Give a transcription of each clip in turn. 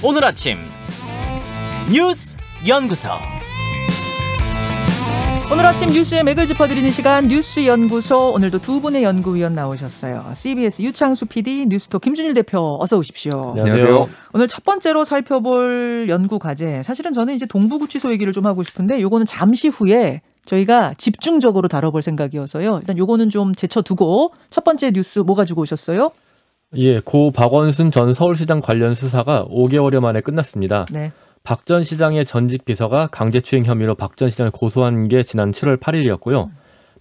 오늘 아침 뉴스 연구소. 오늘 아침 뉴스의 맥을 짚어드리는 시간 뉴스 연구소. 오늘도 두 분의 연구위원 나오셨어요. CBS 유창수 PD, 뉴스톱 김준일 대표, 어서 오십시오. 안녕하세요. 오늘 첫 번째로 살펴볼 연구 과제, 사실은 저는 이제 동부구치소 얘기를 좀 하고 싶은데 요거는 잠시 후에 저희가 집중적으로 다뤄볼 생각이어서요. 일단 요거는 좀 제쳐두고 첫 번째 뉴스 뭐 가지고 오셨어요? 예, 고 박원순 전 서울시장 관련 수사가 5개월여 만에 끝났습니다. 네. 박 전 시장의 전직 비서가 강제추행 혐의로 박 전 시장을 고소한 게 지난 7월 8일이었고요.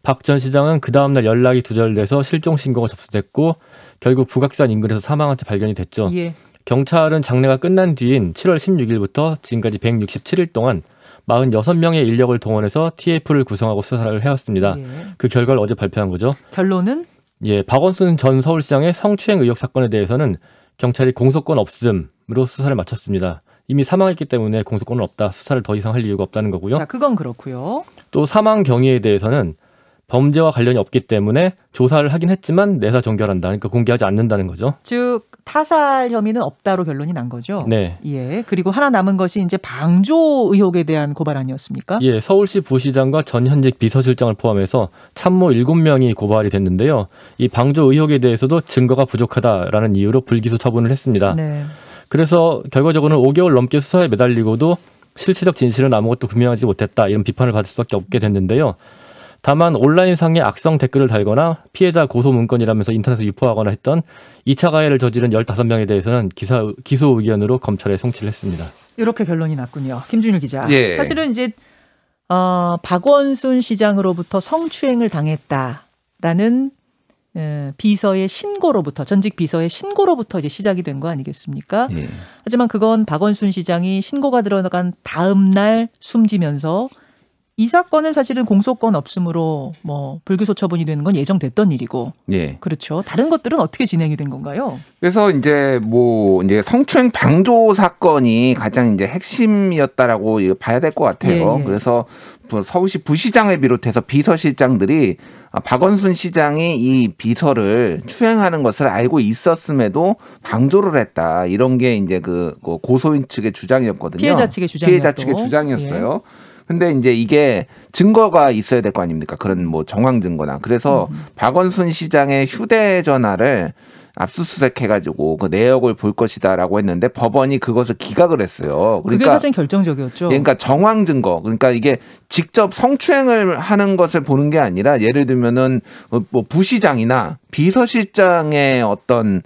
박 전 시장은 그 다음날 연락이 두절돼서 실종 신고가 접수됐고 결국 북악산 인근에서 사망한 채 발견이 됐죠. 예. 경찰은 장례가 끝난 뒤인 7월 16일부터 지금까지 167일 동안 46명의 인력을 동원해서 TF를 구성하고 수사를 해왔습니다. 예. 그 결과를 어제 발표한 거죠. 결론은? 예, 박원순 전 서울시장의 성추행 의혹 사건에 대해서는 경찰이 공소권 없음으로 수사를 마쳤습니다. 이미 사망했기 때문에 공소권은 없다. 수사를 더 이상 할 이유가 없다는 거고요. 자, 그건 그렇고요. 또 사망 경위에 대해서는 범죄와 관련이 없기 때문에 조사를 하긴 했지만 내사 종결한다. 그러니까 공개하지 않는다는 거죠. 즉 타살 혐의는 없다로 결론이 난 거죠. 네. 예. 그리고 하나 남은 것이 이제 방조 의혹에 대한 고발 아니었습니까? 예, 서울시 부시장과 전 현직 비서실장을 포함해서 참모 7명이 고발이 됐는데요. 이 방조 의혹에 대해서도 증거가 부족하다라는 이유로 불기소 처분을 했습니다. 네. 그래서 결과적으로는 5개월 넘게 수사에 매달리고도 실체적 진실은 아무것도 규명하지 못했다. 이런 비판을 받을 수밖에 없게 됐는데요. 다만 온라인상에 악성 댓글을 달거나 피해자 고소 문건이라면서 인터넷에 유포하거나 했던 2차 가해를 저지른 15명에 대해서는 기소 의견으로 검찰에 송치를 했습니다. 이렇게 결론이 났군요. 김준일 기자. 예. 사실은 이제 박원순 시장으로부터 성추행을 당했다라는 비서의 신고로부터, 전직 비서의 신고로부터 이제 시작이 된 거 아니겠습니까? 예. 하지만 그건 박원순 시장이 신고가 들어간 다음 날 숨지면서 이 사건은 사실은 공소권 없음으로 뭐 불기소 처분이 되는 건 예정됐던 일이고, 예. 그렇죠. 다른 것들은 어떻게 진행이 된 건가요? 그래서 이제 이제 성추행 방조 사건이 가장 이제 핵심이었다라고 봐야 될 것 같아요. 예, 예. 그래서 서울시 부시장을 비롯해서 비서실장들이 박원순 시장이 이 비서를 추행하는 것을 알고 있었음에도 방조를 했다. 이런 게 이제 그 고소인 측의 주장이었거든요. 피해자 측의 주장이었고. 피해자 측의 주장이었어요. 예. 근데 이제 이게 증거가 있어야 될 거 아닙니까? 그런 뭐 정황 증거나. 그래서 박원순 시장의 휴대전화를 압수수색해가지고 그 내역을 볼 것이다라고 했는데 법원이 그것을 기각을 했어요. 그게 사실 결정적이었죠. 그러니까 정황 증거, 그러니까 이게 직접 성추행을 하는 것을 보는 게 아니라 예를 들면은 뭐 부시장이나 비서실장의 어떤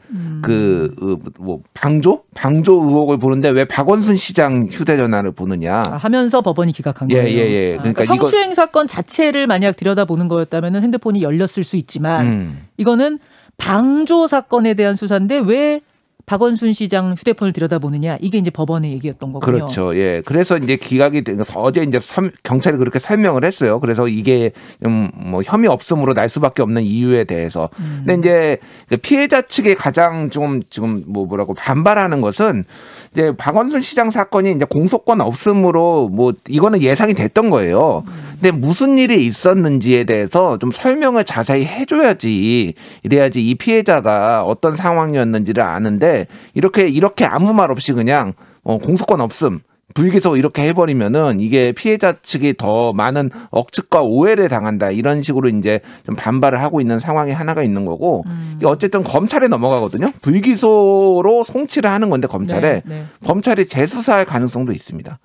방조 의혹을 보는데 왜 박원순 시장 휴대전화를 보느냐 하면서 법원이 기각한 거예요. 예. 그러니까 성추행 사건 자체를 만약 들여다보는 거였다면 핸드폰이 열렸을 수 있지만 이거는 방조 사건에 대한 수사인데 왜 박원순 시장 휴대폰을 들여다보느냐, 이게 이제 법원의 얘기였던 거군요. 그렇죠. 예. 그래서 이제 기각이 돼서 어제 이제 경찰이 그렇게 설명을 했어요. 그래서 이게 뭐 혐의 없음으로 날 수밖에 없는 이유에 대해서. 근데 이제 피해자 측이 가장 지금 뭐라고 반발하는 것은 이제 박원순 시장 사건이 이제 공소권 없음으로 뭐 이거는 예상이 됐던 거예요. 근데 무슨 일이 있었는지에 대해서 좀 설명을 자세히 해줘야지, 이래야지 이 피해자가 어떤 상황이었는지를 아는데 이렇게 아무 말 없이 그냥 공소권 없음, 불기소 이렇게 해버리면은 이게 피해자 측이 더 많은 억측과 오해를 당한다, 이런 식으로 이제 좀 반발을 하고 있는 상황이 하나가 있는 거고, 이게 어쨌든 검찰에 넘어가거든요. 불기소로 송치를 하는 건데 검찰이 재수사할 가능성도 있습니다.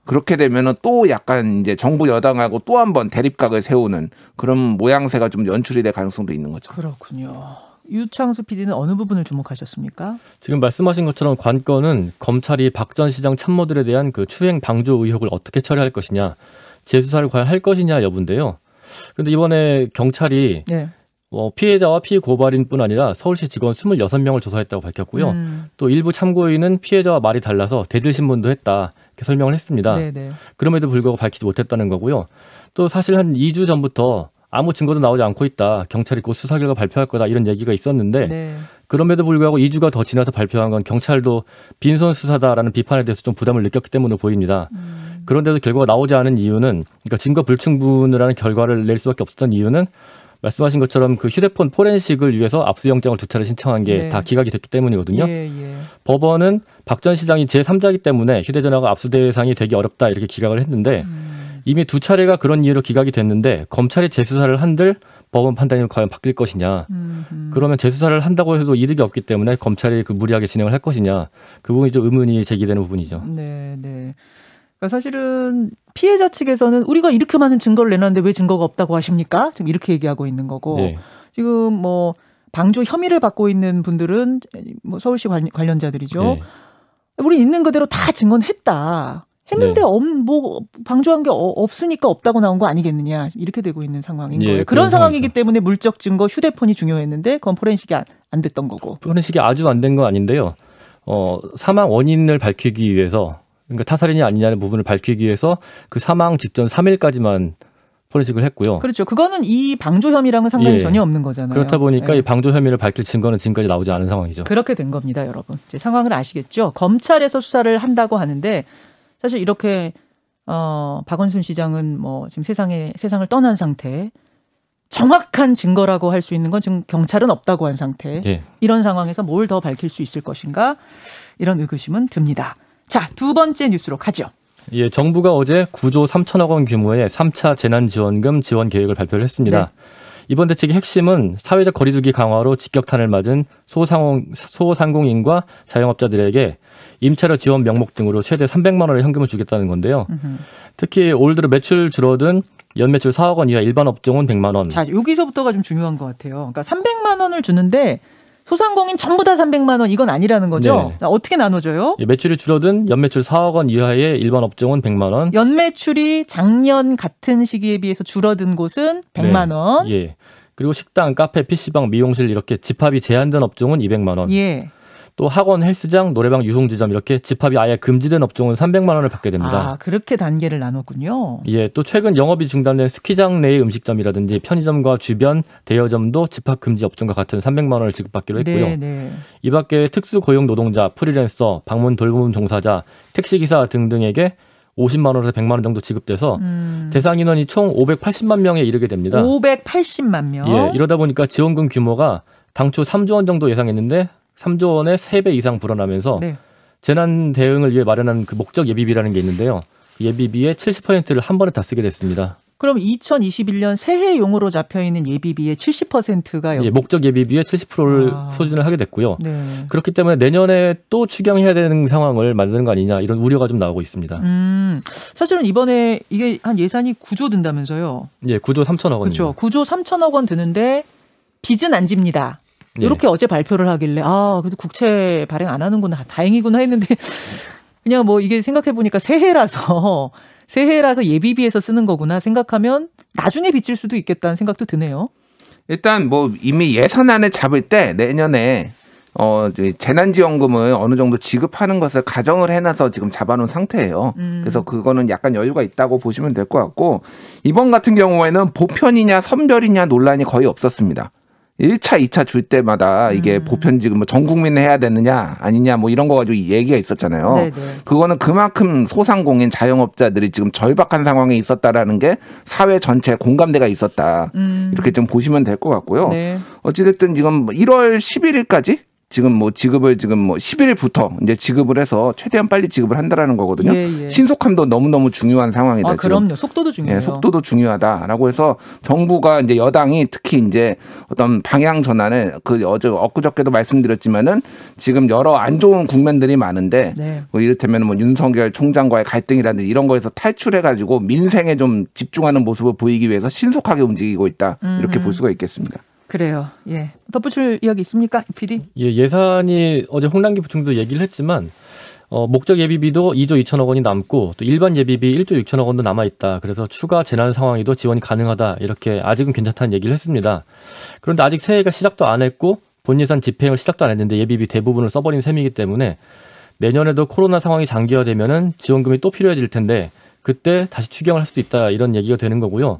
그렇게 되면은 또 약간 이제 정부 여당하고 또 한 번 대립각을 세우는 그런 모양새가 좀 연출이 될 가능성도 있는 거죠. 그렇군요. 유창수 PD는 어느 부분을 주목하셨습니까? 지금 말씀하신 것처럼 관건은 검찰이 박 전 시장 참모들에 대한 그 추행 방조 의혹을 어떻게 처리할 것이냐, 재수사를 과연 할 것이냐 여부인데요. 그런데 이번에 경찰이 피해자와 피해 고발인뿐 아니라 서울시 직원 26명을 조사했다고 밝혔고요. 또 일부 참고인은 피해자와 말이 달라서 대들신문도 했다, 이렇게 설명을 했습니다. 네네. 그럼에도 불구하고 밝히지 못했다는 거고요. 또 사실 한 2주 전부터 아무 증거도 나오지 않고 있다, 경찰이 곧 수사 결과 발표할 거다, 이런 얘기가 있었는데 그럼에도 불구하고 2주가 더 지나서 발표한 건 경찰도 빈손 수사다라는 비판에 대해서 좀 부담을 느꼈기 때문에 보입니다. 그런데도 결과가 나오지 않은 이유는, 그러니까 증거 불충분을 하는 결과를 낼 수밖에 없었던 이유는 말씀하신 것처럼 그 휴대폰 포렌식을 위해서 압수영장을 2차례 신청한 게 다 기각이 됐기 때문이거든요. 법원은 박 전 시장이 제3자이기 때문에 휴대전화가 압수 대상이 되기 어렵다 이렇게 기각을 했는데 이미 2차례가 그런 이유로 기각이 됐는데 검찰이 재수사를 한들 법원 판단이 과연 바뀔 것이냐. 그러면 재수사를 한다고 해도 이득이 없기 때문에 검찰이 그 무리하게 진행을 할 것이냐. 그 부분이 좀 의문이 제기되는 부분이죠. 네. 그러니까 사실은 피해자 측에서는 우리가 이렇게 많은 증거를 내놨는데 왜 증거가 없다고 하십니까? 지금 이렇게 얘기하고 있는 거고 지금 뭐 방조 혐의를 받고 있는 분들은 뭐 서울시 관련자들이죠. 우리 있는 그대로 다 증언했다. 했는데 뭐 방조한 게 없으니까 없다고 나온 거 아니겠느냐 이렇게 되고 있는 상황인 거예요. 그런 상황이기 때문에 물적 증거 휴대폰이 중요했는데 그건 포렌식이 안 됐던 거고. 포렌식이 아주 안 된 건 아닌데요. 사망 원인을 밝히기 위해서 그러니까 타살인이 아니냐는 부분을 밝히기 위해서 그 사망 직전 3일까지만 포렌식을 했고요. 그렇죠. 그거는 이 방조 혐의랑은 상관이 전혀 없는 거잖아요. 그렇다 보니까 이 방조 혐의를 밝힐 증거는 지금까지 나오지 않은 상황이죠. 그렇게 된 겁니다, 여러분. 이제 상황을 아시겠죠? 검찰에서 수사를 한다고 하는데 사실 이렇게 박원순 시장은 뭐 지금 세상을 떠난 상태, 정확한 증거라고 할 수 있는 건 지금 경찰은 없다고 한 상태. 이런 상황에서 뭘 더 밝힐 수 있을 것인가 이런 의구심은 듭니다. 자, 두 번째 뉴스로 가죠. 정부가 어제 9조 3천억 원 규모의 3차 재난지원금 지원 계획을 발표를 했습니다. 이번 대책의 핵심은 사회적 거리두기 강화로 직격탄을 맞은 소상공인과 자영업자들에게 임차료 지원 명목 등으로 최대 300만 원의 현금을 주겠다는 건데요. 특히 올 들어 매출 줄어든 연매출 4억 원 이하 일반 업종은 100만 원. 자, 여기서부터가 좀 중요한 것 같아요. 그러니까 300만 원을 주는데 소상공인 전부 다 300만 원 이건 아니라는 거죠. 자, 어떻게 나눠줘요? 매출이 줄어든 연매출 4억 원 이하의 일반 업종은 100만 원. 연매출이 작년 같은 시기에 비해서 줄어든 곳은 100만 원. 그리고 식당, 카페, PC방, 미용실 이렇게 집합이 제한된 업종은 200만 원. 또 학원, 헬스장, 노래방, 유흥지점 이렇게 집합이 아예 금지된 업종은 300만 원을 받게 됩니다. 그렇게 단계를 나눴군요. 또 최근 영업이 중단된 스키장 내의 음식점이라든지 편의점과 주변 대여점도 집합 금지 업종과 같은 300만 원을 지급받기로 했고요. 이 밖에 특수 고용 노동자, 프리랜서, 방문 돌봄 종사자, 택시기사 등등에게 50만 원에서 100만 원 정도 지급돼서 대상 인원이 총 580만 명에 이르게 됩니다. 580만 명? 이러다 보니까 지원금 규모가 당초 3조 원 정도 예상했는데 3조 원의 3배 이상 불어나면서 재난 대응을 위해 마련한 그 목적 예비비라는 게 있는데요. 예비비의 70%를 한 번에 다 쓰게 됐습니다. 그럼 2021년 새해용으로 잡혀있는 예비비의 70%가 목적 예비비의 70%를 소진을 하게 됐고요. 그렇기 때문에 내년에 또 추경해야 되는 상황을 만드는 거 아니냐 이런 우려가 좀 나오고 있습니다. 사실은 이번에 이게 한 예산이 9조 든다면서요. 9조 3천억 원입니다. 그렇죠. 9조 3천억 원 드는데 빚은 안 집니다. 이렇게 어제 발표를 하길래 그래도 국채 발행 안 하는구나 다행이구나 했는데 그냥 뭐 이게 생각해 보니까 새해라서 예비비에서 쓰는 거구나 생각하면 나중에 빚질 수도 있겠다는 생각도 드네요. 일단 뭐 이미 예산안을 잡을 때 내년에 재난지원금을 어느 정도 지급하는 것을 가정을 해놔서 지금 잡아놓은 상태예요. 그래서 그거는 약간 여유가 있다고 보시면 될 것 같고 이번 같은 경우에는 보편이냐 선별이냐 논란이 거의 없었습니다. 1차, 2차 줄 때마다 이게 보편 지금 뭐 전 국민 해야 되느냐 아니냐 뭐 이런 거 가지고 얘기가 있었잖아요. 그거는 그만큼 소상공인 자영업자들이 지금 절박한 상황에 있었다라는 게 사회 전체 공감대가 있었다. 이렇게 좀 보시면 될 것 같고요. 어찌됐든 지금 1월 11일까지 지금 뭐 지급을 지금 뭐 10일부터 이제 지급을 해서 최대한 빨리 지급을 한다라는 거거든요. 신속함도 너무너무 중요한 상황이다. 그럼요. 속도도 중요해요. 속도도 중요하다라고 해서 정부가 이제 여당이 특히 이제 어떤 방향 전환을 엊그저께도 말씀드렸지만은 지금 여러 안 좋은 국면들이 많은데 뭐 이를테면 뭐 윤석열 총장과의 갈등이라든지 이런 거에서 탈출해가지고 민생에 좀 집중하는 모습을 보이기 위해서 신속하게 움직이고 있다. 이렇게 볼 수가 있겠습니다. 그래요. 덧붙일 이야기 있습니까? PD? 예산이 어제 홍남기 부총리도 얘기를 했지만 목적 예비비도 2조 2천억 원이 남고 또 일반 예비비 1조 6천억 원도 남아있다. 그래서 추가 재난 상황에도 지원이 가능하다. 이렇게 아직은 괜찮다는 얘기를 했습니다. 그런데 아직 새해가 시작도 안 했고 본 예산 집행을 시작도 안 했는데 예비비 대부분을 써버린 셈이기 때문에 내년에도 코로나 상황이 장기화되면은 지원금이 또 필요해질 텐데 그때 다시 추경을 할 수도 있다. 이런 얘기가 되는 거고요.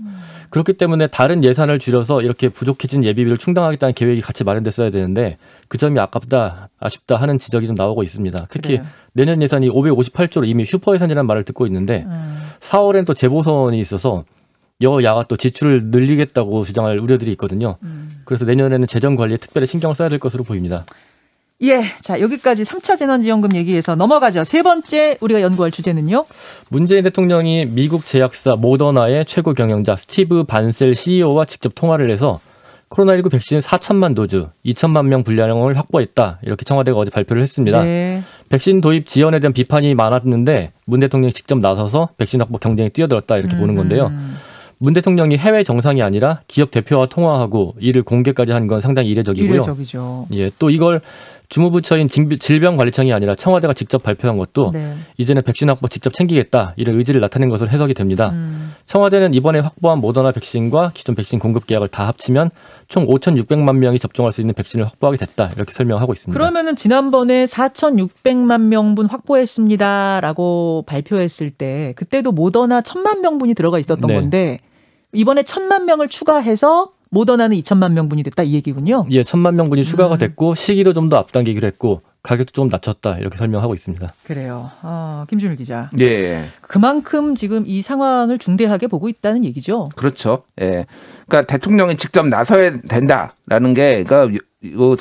그렇기 때문에 다른 예산을 줄여서 이렇게 부족해진 예비비를 충당하겠다는 계획이 같이 마련됐어야 되는데 그 점이 아쉽다 하는 지적이 좀 나오고 있습니다. 특히 내년 예산이 558조로 이미 슈퍼 예산이라는 말을 듣고 있는데 4월엔 또 재보선이 있어서 여야가 또 지출을 늘리겠다고 주장할 우려들이 있거든요. 그래서 내년에는 재정 관리에 특별히 신경 써야 될 것으로 보입니다. 예, 자 여기까지 3차 재난지원금 얘기해서 넘어가죠. 세 번째 우리가 연구할 주제는요. 문재인 대통령이 미국 제약사 모더나의 최고 경영자 스티브 반셀 CEO와 직접 통화를 해서 코로나19 백신 4천만 도즈, 2천만 명 분량을 확보했다. 이렇게 청와대가 어제 발표를 했습니다. 네. 백신 도입 지연에 대한 비판이 많았는데 문 대통령이 직접 나서서 백신 확보 경쟁에 뛰어들었다. 이렇게 보는 건데요. 문 대통령이 해외 정상이 아니라 기업 대표와 통화하고 이를 공개까지 한 건 상당히 이례적이고요. 이례적이죠. 예, 또 이걸 주무부처인 질병관리청이 아니라 청와대가 직접 발표한 것도 네. 이제는 백신 확보 직접 챙기겠다 이런 의지를 나타낸 것으로 해석이 됩니다. 청와대는 이번에 확보한 모더나 백신과 기존 백신 공급 계약을 다 합치면 총 5,600만 명이 접종할 수 있는 백신을 확보하게 됐다 이렇게 설명하고 있습니다. 그러면은 지난번에 4,600만 명분 확보했습니다라고 발표했을 때 그때도 모더나 1,000만 명분이 들어가 있었던 네. 건데 이번에 1,000만 명을 추가해서 모더나는 2천만 명분이 됐다 이 얘기군요. 예, 1,000만 명분이 추가가 됐고 시기도 좀 더 앞당기기로 했고 가격도 좀 낮췄다 이렇게 설명하고 있습니다. 그래요. 김준일 기자. 예. 그만큼 지금 이 상황을 중대하게 보고 있다는 얘기죠. 그렇죠. 예. 그러니까 대통령이 직접 나서야 된다라는 게 그러니까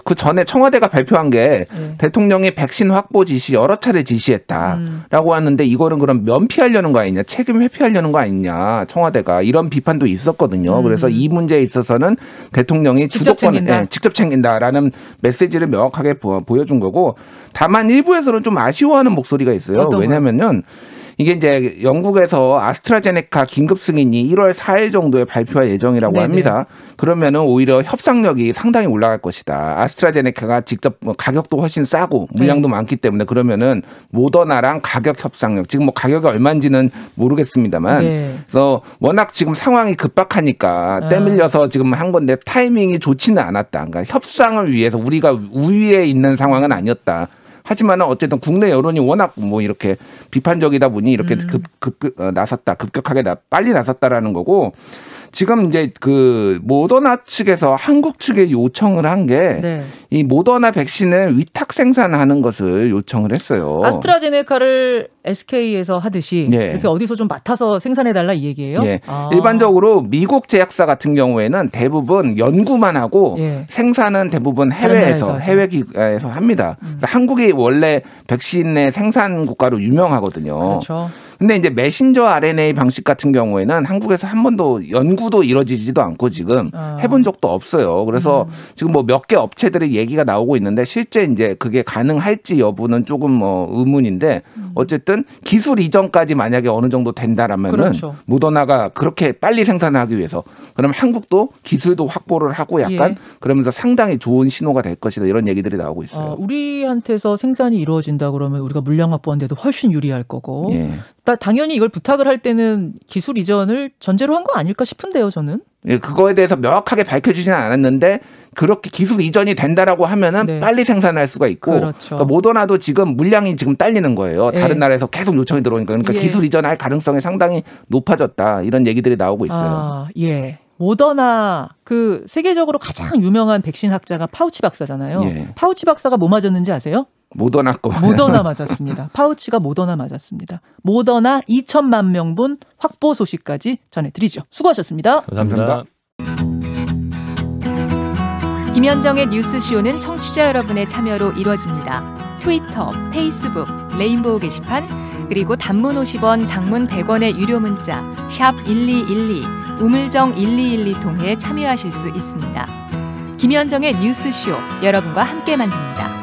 그 전에 청와대가 발표한 게 대통령이 백신 확보 지시 여러 차례 지시했다라고 하는데 이거는 그럼 면피하려는 거 아니냐, 책임 회피하려는 거 아니냐, 청와대가 이런 비판도 있었거든요. 그래서 이 문제에 있어서는 대통령이 직접 챙긴다라는 메시지를 명확하게 보여준 거고, 다만 일부에서는 좀 아쉬워하는 목소리가 있어요. 왜냐면은 이게 이제 영국에서 아스트라제네카 긴급 승인이 1월 4일 정도에 발표할 예정이라고 네네. 합니다. 그러면은 오히려 협상력이 상당히 올라갈 것이다. 아스트라제네카가 직접 가격도 훨씬 싸고 물량도 많기 때문에 그러면은 모더나랑 가격 협상력, 지금 뭐 가격이 얼마인지는 모르겠습니다만, 그래서 워낙 지금 상황이 급박하니까 떼밀려서 지금 한 건데 타이밍이 좋지는 않았다. 그러니까 협상을 위해서 우리가 우위에 있는 상황은 아니었다. 하지만 어쨌든 국내 여론이 워낙 뭐 이렇게 비판적이다 보니 이렇게 급격하게 빨리 나섰다라는 거고, 지금 이제 그 모더나 측에서 한국 측에 요청을 한 게 이 모더나 백신을 위탁 생산하는 것을 요청을 했어요. 아스트라제네카를 SK에서 하듯이 이렇게 어디서 좀 맡아서 생산해달라 이 얘기예요? 일반적으로 미국 제약사 같은 경우에는 대부분 연구만 하고 생산은 대부분 해외에서 합니다. 한국이 원래 백신의 생산 국가로 유명하거든요. 그렇죠. 근데 이제 메신저 RNA 방식 같은 경우에는 한국에서 한 번도 연구도 이루어지지도 않고 지금 해본 적도 없어요. 그래서 지금 뭐 몇 개 업체들의 얘기가 나오고 있는데 실제 이제 그게 가능할지 여부는 조금 뭐 의문인데 어쨌든 기술 이전까지 만약에 어느 정도 된다라면은 모더나가 그렇게 빨리 생산하기 위해서 그럼 한국도 기술도 확보를 하고 약간 그러면서 상당히 좋은 신호가 될 것이다 이런 얘기들이 나오고 있어요. 우리한테서 생산이 이루어진다 그러면 우리가 물량 확보하는데도 훨씬 유리할 거고. 당연히 이걸 부탁을 할 때는 기술 이전을 전제로 한 거 아닐까 싶은데요, 저는. 그거에 대해서 명확하게 밝혀주지는 않았는데 그렇게 기술 이전이 된다라고 하면은 빨리 생산할 수가 있고, 그러니까 모더나도 지금 물량이 지금 딸리는 거예요. 다른 나라에서 계속 요청이 들어오니까 그러니까 기술 이전할 가능성이 상당히 높아졌다 이런 얘기들이 나오고 있어요. 모더나 그 세계적으로 가장 유명한 백신 학자가 파우치 박사잖아요. 파우치 박사가 뭐 맞았는지 아세요? 모더나 맞았습니다. 파우치가 모더나 맞았습니다. 모더나 2천만 명분 확보 소식까지 전해드리죠. 수고하셨습니다. 감사합니다. 김현정의 뉴스쇼는 청취자 여러분의 참여로 이루어집니다. 트위터, 페이스북, 레인보우 게시판, 그리고 단문 50원, 장문 100원의 유료 문자 샵 1212, 우물정 1212 통해 참여하실 수 있습니다. 김현정의 뉴스쇼, 여러분과 함께 만듭니다.